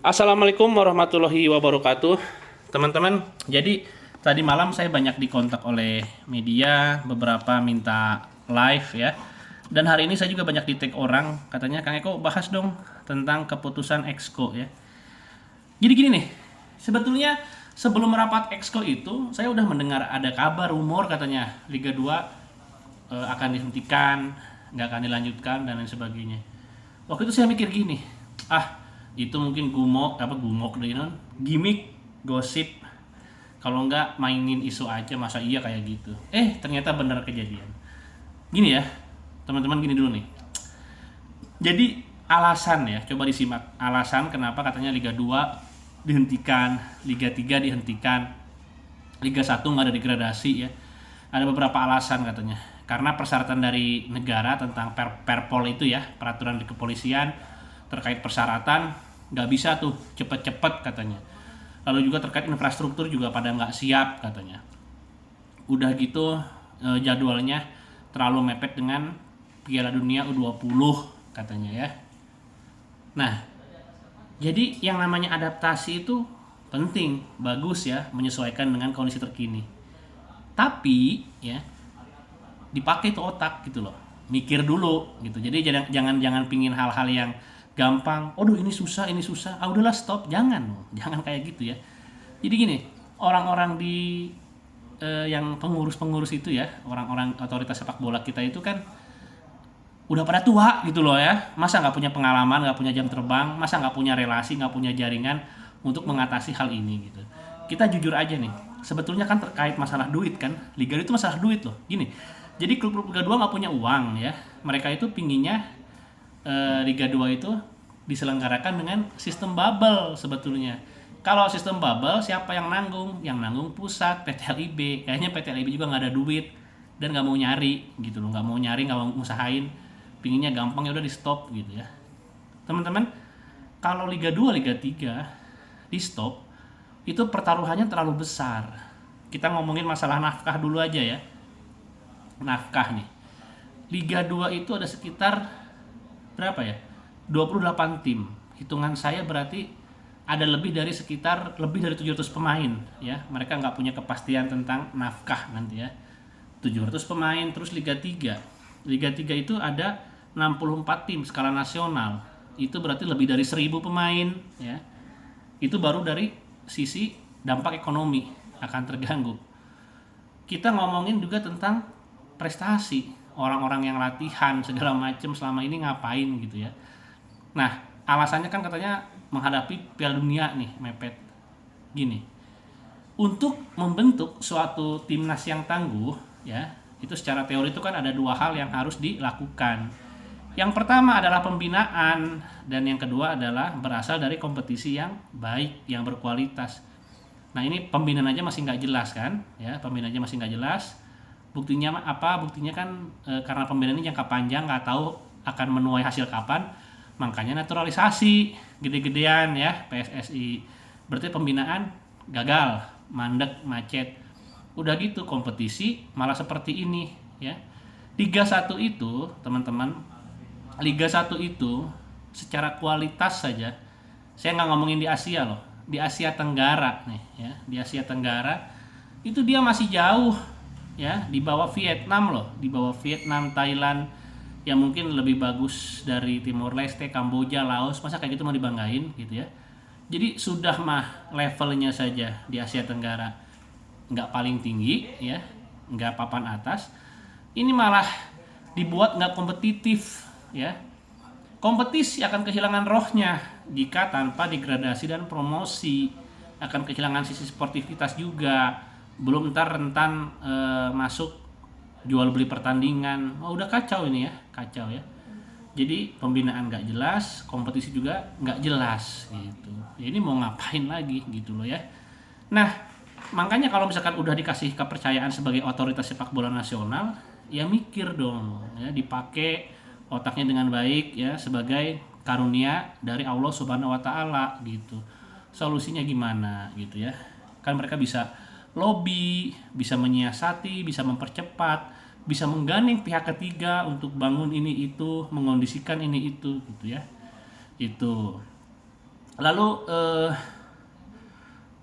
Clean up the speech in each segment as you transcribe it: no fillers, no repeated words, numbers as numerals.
Assalamualaikum warahmatullahi wabarakatuh, teman-teman. Jadi tadi malam saya banyak dikontak oleh media, beberapa minta live ya. Dan hari ini saya juga banyak di tag orang, katanya Kang Eko bahas dong tentang keputusan Exco ya. Jadi gini nih, sebetulnya sebelum rapat Exco itu saya udah mendengar ada kabar rumor katanya Liga 2 akan dihentikan, nggak akan dilanjutkan dan lain sebagainya. Waktu itu saya mikir gini, itu mungkin gumok deh non, gimmick, gosip, kalau nggak mainin isu aja, masa iya kayak gitu. Ternyata benar kejadian. Gini ya, teman-teman, gini dulu nih. Jadi alasan ya, coba disimak alasan kenapa katanya Liga 2 dihentikan, Liga 3 dihentikan, Liga 1 nggak ada degradasi ya. Ada beberapa alasan katanya. Karena persyaratan dari negara tentang perpol itu ya, peraturan di kepolisian terkait persyaratan nggak bisa tuh cepet-cepet katanya. Lalu juga terkait infrastruktur juga pada nggak siap katanya. Udah gitu jadwalnya terlalu mepet dengan Piala Dunia U20 katanya ya. Nah, jadi yang namanya adaptasi itu penting, bagus ya, menyesuaikan dengan kondisi terkini. Tapi ya dipakai tuh otak gitu loh, mikir dulu gitu. Jadi jangan pingin hal-hal yang gampang, ini susah, udahlah stop, jangan kayak gitu ya. Jadi gini, orang-orang di yang pengurus itu ya, orang-orang otoritas sepak bola kita itu kan udah pada tua gitu loh ya, masa nggak punya pengalaman, nggak punya jam terbang, masa nggak punya relasi, nggak punya jaringan untuk mengatasi hal ini gitu. Kita jujur aja nih, sebetulnya kan terkait masalah duit kan, Liga itu masalah duit loh. Gini, jadi klub-klub Liga 2 nggak punya uang ya, mereka itu pinginnya Liga 2 itu diselenggarakan dengan sistem bubble sebetulnya. Kalau sistem bubble siapa yang nanggung? Yang nanggung pusat, PT LIB. Kayaknya PT LIB juga nggak ada duit dan nggak mau nyari gitu loh, nggak mau usahain, pinginnya gampang, ya udah di stop gitu ya. Teman-teman, kalau Liga 2, Liga 3 di stop, itu pertaruhannya terlalu besar. Kita ngomongin masalah nafkah dulu aja ya. Nafkah nih. Liga 2 itu ada sekitar berapa ya? 28 tim. Hitungan saya berarti ada lebih dari 700 pemain ya. Mereka nggak punya kepastian tentang nafkah nanti ya. 700 pemain. Terus Liga 3. Liga 3 itu ada 64 tim skala nasional. Itu berarti lebih dari 1000 pemain ya. Itu baru dari sisi dampak ekonomi akan terganggu. Kita ngomongin juga tentang prestasi, orang-orang yang latihan segala macam selama ini ngapain gitu ya. Nah, alasannya kan katanya menghadapi Piala Dunia nih, mepet. Gini, untuk membentuk suatu timnas yang tangguh ya, itu secara teori itu kan ada dua hal yang harus dilakukan. Yang pertama adalah pembinaan, dan yang kedua adalah berasal dari kompetisi yang baik, yang berkualitas. Nah, ini pembinaan aja masih nggak jelas kan ya, Buktinya apa? Buktinya kan karena pembinaan ini jangka panjang, nggak tahu akan menuai hasil kapan, makanya naturalisasi gede-gedean ya PSSI. Berarti pembinaan gagal, mandek, macet. Udah gitu kompetisi malah seperti ini ya. Liga 1 itu, teman-teman, Liga 1 itu secara kualitas saja, saya nggak ngomongin di Asia loh, di Asia Tenggara nih ya, di Asia Tenggara itu dia masih jauh ya, di bawah Vietnam loh, di bawah Vietnam, Thailand yang mungkin lebih bagus dari Timor Leste, Kamboja, Laos. Masa kayak gitu mau dibanggain gitu ya. Jadi sudah mah levelnya saja di Asia Tenggara nggak paling tinggi ya, nggak papan atas, ini malah dibuat nggak kompetitif ya. Kompetisi akan kehilangan rohnya jika tanpa degradasi dan promosi, akan kehilangan sisi sportivitas juga. Belum ntar rentan masuk jual beli pertandingan. Udah kacau ini ya, kacau ya. Jadi pembinaan nggak jelas, kompetisi juga nggak jelas gitu. Ya, ini mau ngapain lagi gitu loh ya. Nah, makanya kalau misalkan udah dikasih kepercayaan sebagai otoritas sepak bola nasional, ya mikir dong ya, dipakai otaknya dengan baik ya, sebagai karunia dari Allah Subhanahu wa taala gitu. Solusinya gimana gitu ya. Kan mereka bisa lobby, bisa menyiasati, bisa mempercepat, bisa menggandeng pihak ketiga untuk bangun ini itu, mengondisikan ini itu gitu ya. Itu. Lalu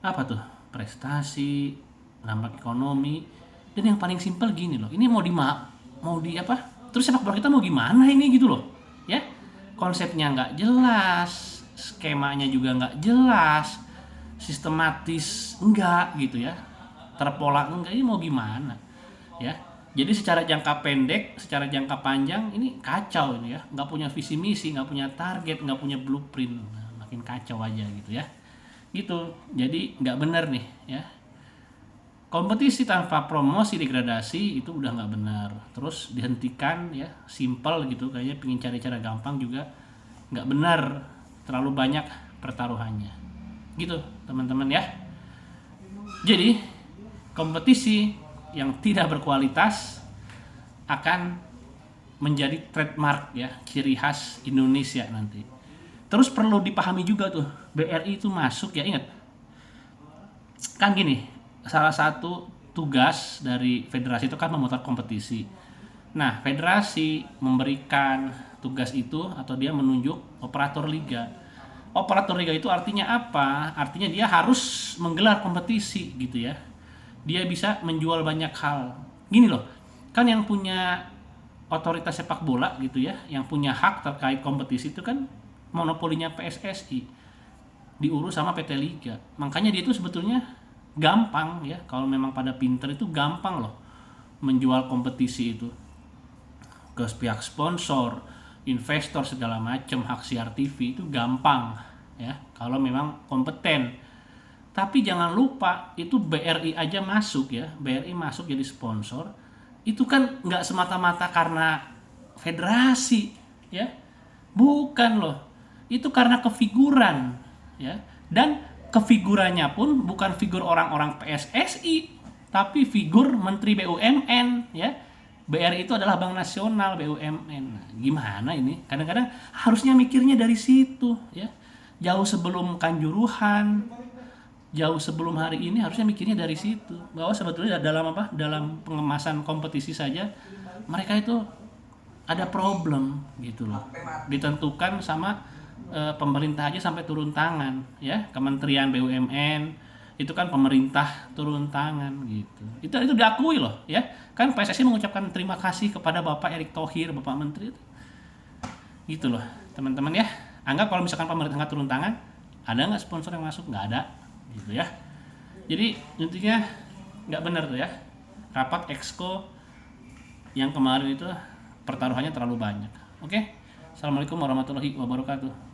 apa tuh, prestasi, dampak ekonomi, dan yang paling simpel gini loh, ini mau di apa, terus sepak bola kita mau gimana ini gitu loh ya, konsepnya nggak jelas, skemanya juga nggak jelas, sistematis enggak gitu ya, terpola enggak, ini mau gimana ya. Jadi secara jangka pendek, secara jangka panjang ini kacau ini ya, nggak punya visi misi, nggak punya target, nggak punya blueprint. Nah, makin kacau aja gitu ya, gitu. Jadi nggak bener nih ya, kompetisi tanpa promosi degradasi itu udah nggak benar, terus dihentikan ya, simple gitu, kayaknya pingin cari cara gampang juga nggak benar, terlalu banyak pertaruhannya gitu teman-teman ya. Jadi kompetisi yang tidak berkualitas akan menjadi trademark ya, ciri khas Indonesia nanti. Terus perlu dipahami juga tuh, BRI itu masuk ya, ingat kan gini, salah satu tugas dari federasi itu kan memutar kompetisi. Nah, federasi memberikan tugas itu atau dia menunjuk operator liga. Operator liga itu artinya apa? Artinya dia harus menggelar kompetisi gitu ya. Dia bisa menjual banyak hal. Gini loh, kan yang punya otoritas sepak bola gitu ya, yang punya hak terkait kompetisi itu kan monopolinya PSSI, diurus sama PT Liga. Makanya dia itu sebetulnya gampang ya, kalau memang pada pinter itu gampang loh menjual kompetisi itu ke pihak sponsor, investor segala macam, hak siar TV itu gampang ya kalau memang kompeten. Tapi jangan lupa itu BRI aja masuk ya, BRI masuk jadi sponsor itu kan nggak semata-mata karena federasi ya, bukan loh, itu karena kefiguran ya, dan kefigurannya pun bukan figur orang-orang PSSI tapi figur Menteri BUMN ya. BRI itu adalah Bank Nasional BUMN. Nah, gimana ini? Kadang-kadang harusnya mikirnya dari situ ya. Jauh sebelum Kanjuruhan, jauh sebelum hari ini harusnya mikirnya dari situ. Bahwa sebetulnya dalam apa? Dalam pengemasan kompetisi saja mereka itu ada problem gitu loh. Ditentukan sama pemerintah aja sampai turun tangan ya. Kementerian BUMN itu kan pemerintah turun tangan gitu. Itu diakui loh ya. Kan PSSI mengucapkan terima kasih kepada Bapak Erick Thohir, Bapak Menteri itu. Gitu loh, teman-teman ya. Anggap kalau misalkan pemerintah nggak turun tangan, ada nggak sponsor yang masuk? Nggak ada, gitu ya. Jadi intinya nggak benar tuh ya. Rapat Exco yang kemarin itu pertaruhannya terlalu banyak. Oke, assalamualaikum warahmatullahi wabarakatuh.